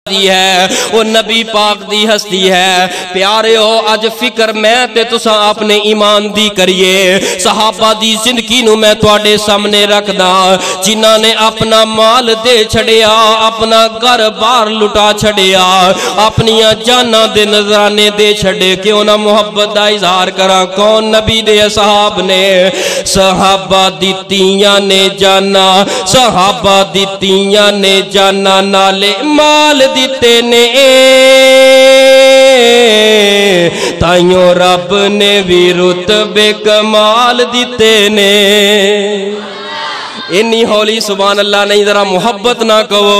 دی ہے وہ نبی پاک دی ہستی ہے پیارے ہو اج فکر میں تے تساں اپنے ایمان دی کریے صحابہ دی زندگی نو میں تواڈے سامنے رکھدا جنہاں نے اپنا مال دے چھڑیا اپنا گھر بار لٹا چھڑیا اپنیاں جاناں دے نذرانے دے چھڑے کیوں نہ محبت دا اظہار کراں کون نبی دے اصحاب نے صحابہ دتیاں نے جانا صحابہ دتیاں نے جانا نالے مال دیتے نے تائیوں رب نے بھی رتبے کمال دیتے نے انی ہولی سبحان اللہ نہیں ذرا محبت نہ کہو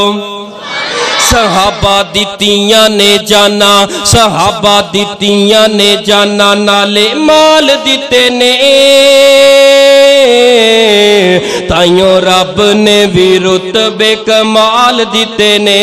صحابہ دتیاں نے جانا صحابہ دتیاں نے جانا نالے مال دیتے نے تائیوں رب نے بھی رتبے کمال دیتے نے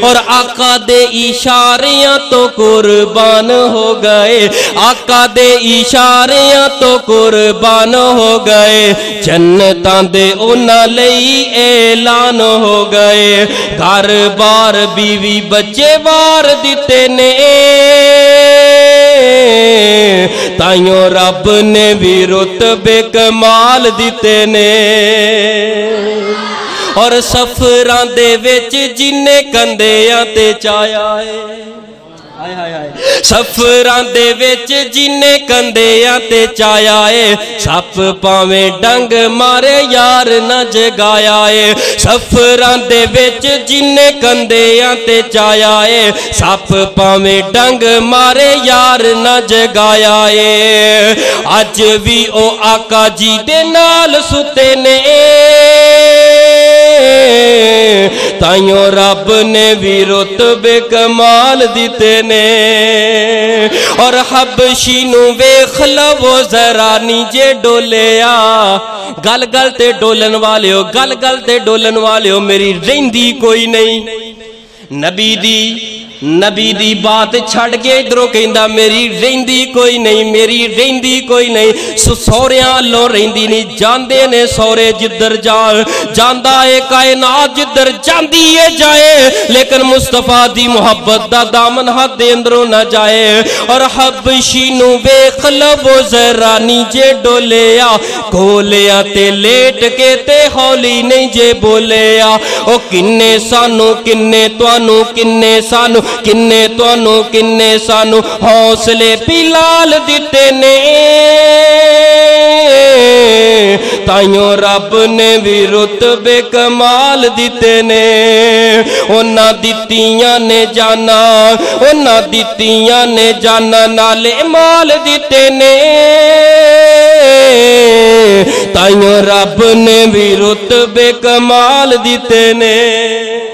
اور آقا دے اشاریاں تو قربان ہو گئے آقا دے اشاریاں تو قربان ہو گئے جنتاں دے انہاں لئی اعلان ہو گئے گھر بار بیوی بچے بار دیتے نے تائیوں رب نے بھی رتبے کمال دیتے نے اور سفران دے وچ جننے کندیاں تے چایا ہے سفران دے وچ جننے کندیاں تے چایا ہے سپ پاویں ڈنگ مارے یار نہ جگایا ہے سفران دے وچ جننے کندیاں تے چایا ہے سپ پاویں ڈنگ مارے یار نہ جگایا ہے اج بھی او آقا جی دے نال ستے نے تائیوں رب نے بھی رتبے کمال دیتے نے اور حبشی نو ویکھ لو ذرا نیجے ڈولیا گل گل تے ڈولن والے ہو گل گل تے ڈولن والے ہو میری رہندی کوئی نہیں نبی دی بات چھڑ کے ادھروں کہندا میری رہندی کوئی نہیں میری رہندی کوئی نہیں سوریاں لو رہندی نہیں جاندے نے سورے جدر جاندا اے کائنات جدر جاندی اے جائے لیکن مصطفیٰ دی محبت دا دامن ہاتھ دے اندروں نہ جائے اور حبشی نو ویکھ لو ذرا نیجے ڈولیا کھولیا تے لیٹ کے تے ہولی نہیں جے بولیا او کنے سانو کنے توانو کنے سانو کنے توانو کنے سانو حوصلے پلال دیتے نے تائیوں رب نے بھی رتبے کمال دیتے نے اونا دتیاں نے جانا نالے مال دیتے نے تائیوں رب نے بھی رتبے کمال دیتے نے